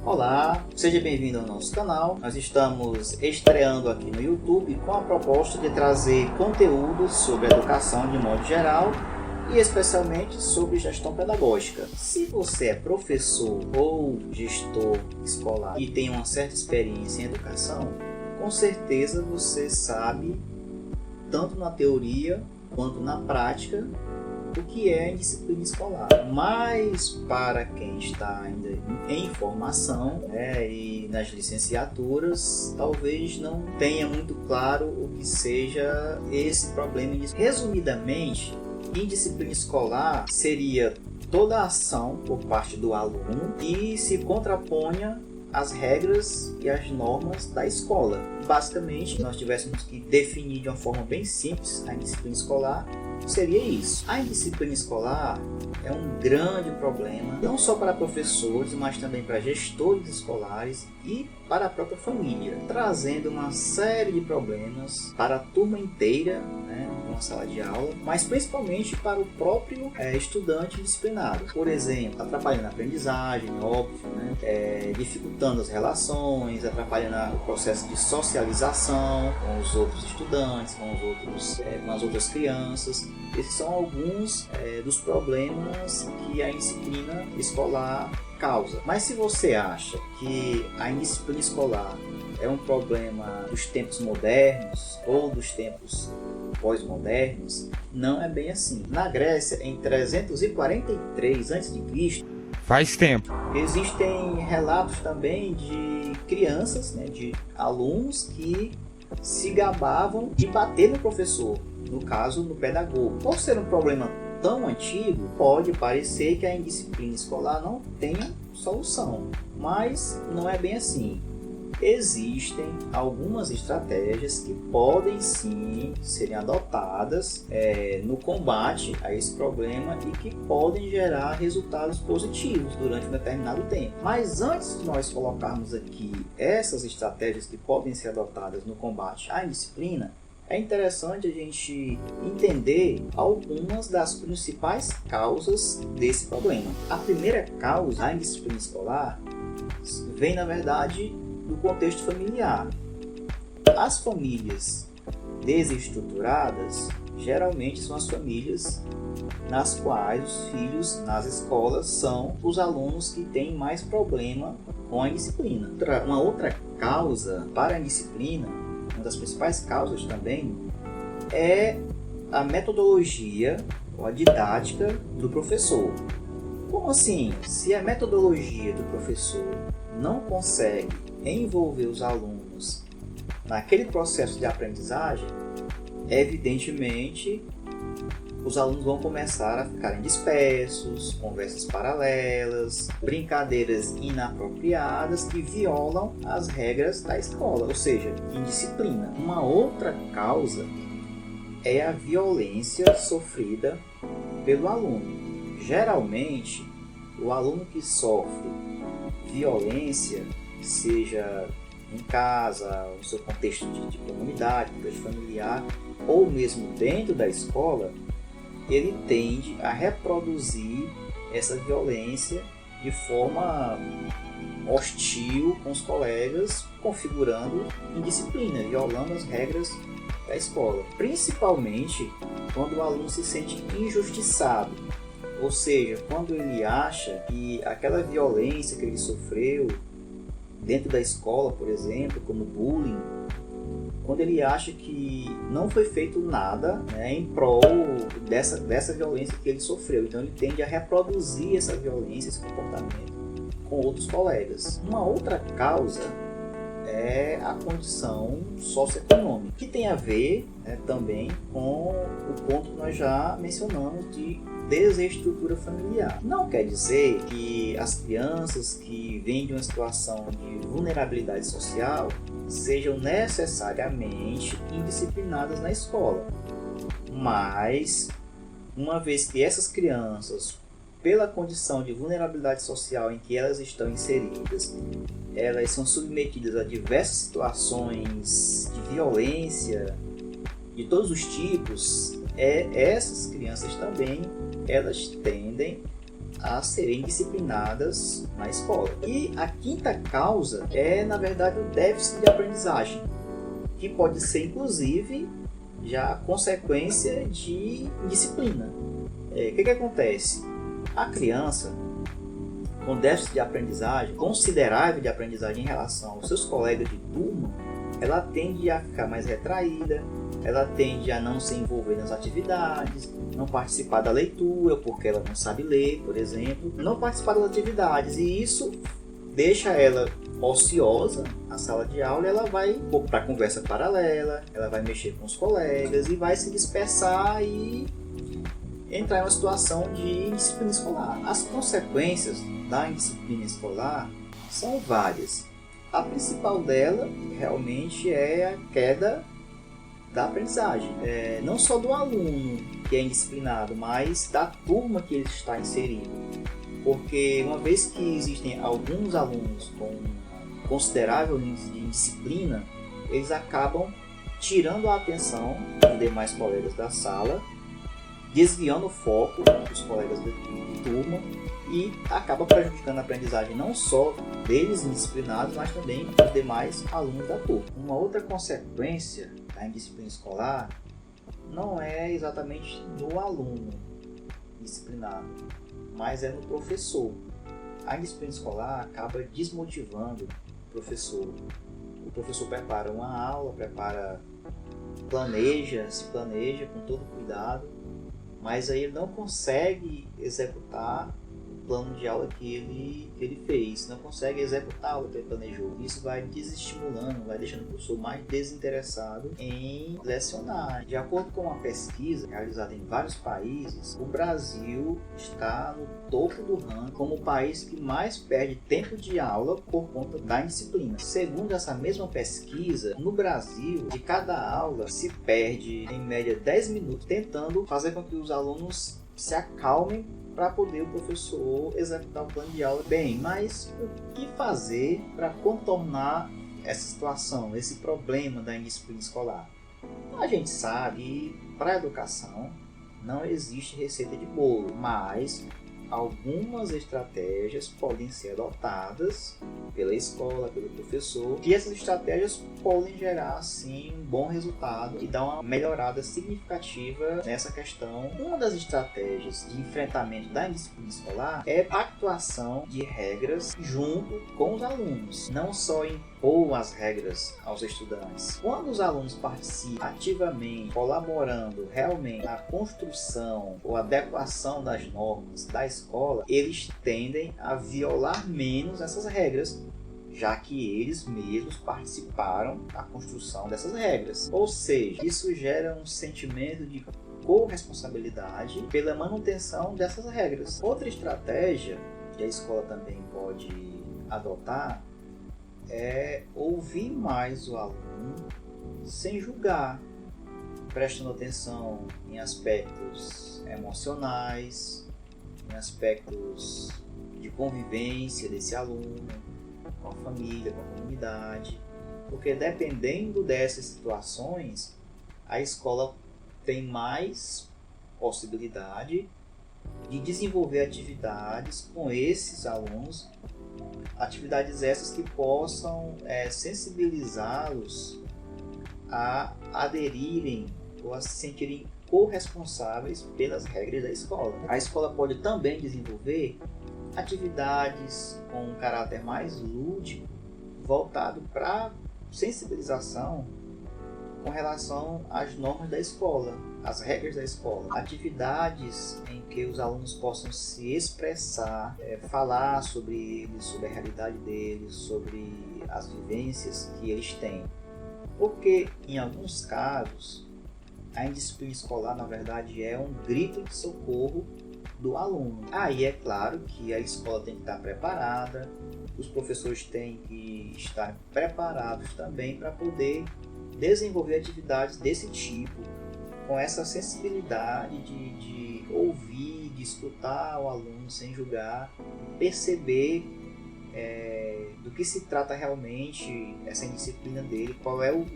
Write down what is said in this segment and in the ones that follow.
Olá, seja bem-vindo ao nosso canal. Nós estamos estreando aqui no YouTube com a proposta de trazer conteúdos sobre educação de modo geral e especialmente sobre gestão pedagógica. Se você é professor ou gestor escolar e tem uma certa experiência em educação, com certeza você sabe, tanto na teoria quanto na prática, o que é a disciplina escolar. Mas para quem está ainda em formação e nas licenciaturas, talvez não tenha muito claro o que seja esse problema. Resumidamente, em disciplina escolar seria toda a ação por parte do aluno que se contraponha às regras e às normas da escola. Basicamente, nós tivéssemos que definir de uma forma bem simples a disciplina escolar, seria isso. A indisciplina escolar é um grande problema, não só para professores, mas também para gestores escolares e para a própria família, trazendo uma série de problemas para a turma inteira, numa sala de aula, mas principalmente para o próprio estudante disciplinado. Por exemplo, atrapalhando a aprendizagem, óbvio, dificultando as relações, atrapalhando o processo de socialização com os outros estudantes, com as outras crianças. Esses são alguns dos problemas que a indisciplina escolar causa. Mas se você acha que a indisciplina escolar é um problema dos tempos modernos ou dos tempos pós-modernos, não é bem assim. Na Grécia, em 343 a.C., faz tempo, existem relatos também de crianças, de alunos que se gabavam de bater no professor, no caso, no pedagogo. Por ser um problema tão antigo, pode parecer que a indisciplina escolar não tenha solução, mas não é bem assim. Existem algumas estratégias que podem sim serem adotadas no combate a esse problema e que podem gerar resultados positivos durante um determinado tempo. Mas antes de nós colocarmos aqui essas estratégias que podem ser adotadas no combate à indisciplina, é interessante a gente entender algumas das principais causas desse problema. A primeira causa da indisciplina escolar vem, na verdade, do contexto familiar. As famílias desestruturadas geralmente são as famílias nas quais os filhos nas escolas são os alunos que têm mais problema com a indisciplina. Uma outra causa para a indisciplina, uma das principais causas também, é a metodologia ou a didática do professor. Como assim? Se a metodologia do professor não consegue envolver os alunos naquele processo de aprendizagem, evidentemente os alunos vão começar a ficarem dispersos, conversas paralelas, brincadeiras inapropriadas que violam as regras da escola, ou seja, indisciplina. Uma outra causa é a violência sofrida pelo aluno. Geralmente, o aluno que sofre violência, seja em casa, no seu contexto de comunidade, contexto familiar, ou mesmo dentro da escola, ele tende a reproduzir essa violência de forma hostil com os colegas, configurando indisciplina, violando as regras da escola. Principalmente quando o aluno se sente injustiçado, ou seja, quando ele acha que aquela violência que ele sofreu dentro da escola, por exemplo, como bullying, quando ele acha que não foi feito nada em prol dessa violência que ele sofreu. Então ele tende a reproduzir essa violência, esse comportamento com outros colegas. Uma outra causa é a condição socioeconômica, que tem a ver também com o ponto que nós já mencionamos de desestrutura familiar. Não quer dizer que as crianças que vêm de uma situação de vulnerabilidade social sejam necessariamente indisciplinadas na escola, mas uma vez que essas crianças, pela condição de vulnerabilidade social em que elas estão inseridas, elas são submetidas a diversas situações de violência de todos os tipos, essas crianças também elas tendem a serem disciplinadas na escola. E a quinta causa é, na verdade, o déficit de aprendizagem, que pode ser, inclusive, já consequência de indisciplina. O que acontece? A criança com déficit de aprendizagem, considerável de aprendizagem em relação aos seus colegas de turma, ela tende a ficar mais retraída, ela tende a não se envolver nas atividades, não participar da leitura, porque ela não sabe ler, por exemplo, não participar das atividades, e isso deixa ela ociosa na sala de aula. Ela vai para conversa paralela, ela vai mexer com os colegas e vai se dispersar e entrar em uma situação de indisciplina escolar. As consequências da indisciplina escolar são várias. A principal dela realmente é a queda da aprendizagem, não só do aluno que é indisciplinado, mas da turma que ele está inserido. Porque uma vez que existem alguns alunos com considerável índice de indisciplina, eles acabam tirando a atenção dos demais colegas da sala, desviando o foco dos colegas de turma e acaba prejudicando a aprendizagem não só deles indisciplinados, mas também dos demais alunos da turma. Uma outra consequência da indisciplina escolar não é exatamente no aluno disciplinado, mas é no professor. A indisciplina escolar acaba desmotivando o professor. O professor prepara uma aula, se planeja com todo cuidado, mas aí ele não consegue executar o plano de aula que ele fez, não consegue executar a aula que ele planejou. Isso vai desestimulando, vai deixando o professor mais desinteressado em lecionar. De acordo com uma pesquisa realizada em vários países, o Brasil está no topo do ranking como o país que mais perde tempo de aula por conta da indisciplina. Segundo essa mesma pesquisa, no Brasil, de cada aula se perde em média 10 minutos tentando fazer com que os alunos se acalmem para poder o professor executar o plano de aula bem. Mas o que fazer para contornar essa situação, esse problema da indisciplina escolar? A gente sabe que para a educação não existe receita de bolo, mas algumas estratégias podem ser adotadas pela escola, pelo professor, e essas estratégias podem gerar, sim, um bom resultado e dar uma melhorada significativa nessa questão. Uma das estratégias de enfrentamento da indisciplina escolar é a atuação de regras junto com os alunos, não só impor as regras aos estudantes. Quando os alunos participam ativamente, colaborando realmente na construção ou adequação das normas da escola, eles tendem a violar menos essas regras, já que eles mesmos participaram da construção dessas regras. Ou seja, isso gera um sentimento de corresponsabilidade pela manutenção dessas regras. Outra estratégia que a escola também pode adotar é ouvir mais o aluno sem julgar, prestando atenção em aspectos emocionais, em aspectos de convivência desse aluno com a família, com a comunidade, porque dependendo dessas situações, a escola tem mais possibilidade de desenvolver atividades com esses alunos, atividades essas que possam sensibilizá-los a aderirem ou a se sentirem corresponsáveis pelas regras da escola. A escola pode também desenvolver atividades com um caráter mais lúdico, voltado para sensibilização com relação às normas da escola, às regras da escola. Atividades em que os alunos possam se expressar, falar sobre eles, sobre a realidade deles, sobre as vivências que eles têm. Porque, em alguns casos, a indisciplina escolar, na verdade, é um grito de socorro do aluno. Aí é claro que a escola tem que estar preparada, os professores têm que estar preparados também para poder desenvolver atividades desse tipo, com essa sensibilidade de ouvir, de escutar o aluno sem julgar, perceber do que se trata realmente essa indisciplina dele, qual é o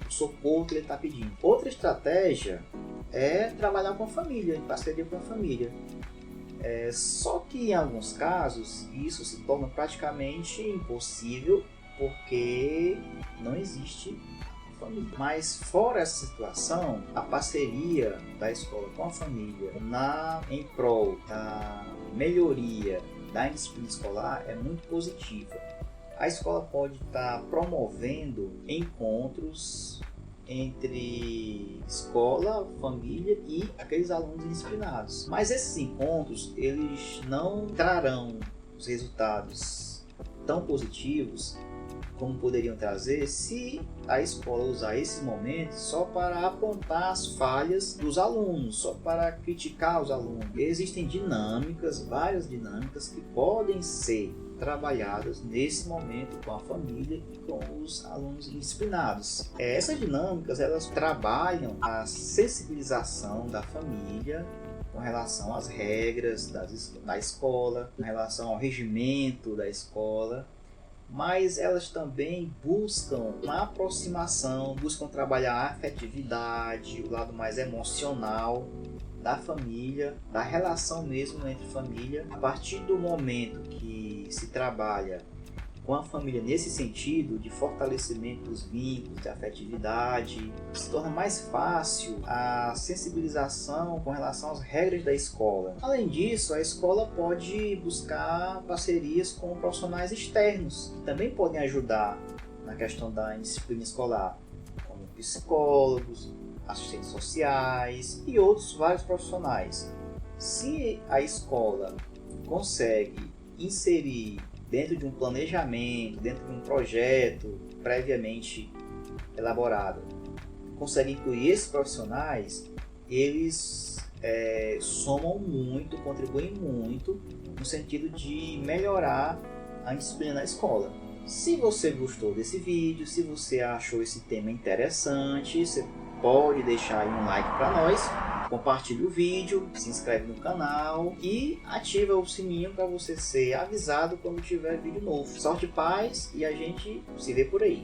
socorro que ele está pedindo. Outra estratégia é trabalhar com a família, em parceria com a família. Só que em alguns casos isso se torna praticamente impossível porque não existe família. Mas fora essa situação, a parceria da escola com a família em prol da melhoria da indisciplina escolar é muito positiva. A escola pode estar promovendo encontros entre escola, família e aqueles alunos indisciplinados. Mas esses encontros, eles não trarão os resultados tão positivos como poderiam trazer se a escola usar esses momentos só para apontar as falhas dos alunos, só para criticar os alunos. Existem dinâmicas, várias dinâmicas que podem ser trabalhadas nesse momento com a família e com os alunos indisciplinados. Essas dinâmicas, elas trabalham a sensibilização da família com relação às regras da escola, com relação ao regimento da escola, mas elas também buscam uma aproximação, buscam trabalhar a afetividade, o lado mais emocional da família, da relação mesmo entre família. A partir do momento que se trabalha com a família nesse sentido de fortalecimento dos vínculos, de afetividade, se torna mais fácil a sensibilização com relação às regras da escola. Além disso, a escola pode buscar parcerias com profissionais externos, que também podem ajudar na questão da indisciplina escolar, como psicólogos, assistentes sociais e outros vários profissionais. Se a escola consegue inserir dentro de um planejamento, dentro de um projeto previamente elaborado, consegue incluir esses profissionais, eles somam muito, contribuem muito no sentido de melhorar a disciplina na escola. Se você gostou desse vídeo, se você achou esse tema interessante, você pode deixar aí um like para nós, compartilhe o vídeo, se inscreve no canal e ativa o sininho para você ser avisado quando tiver vídeo novo. Sorte e paz e a gente se vê por aí.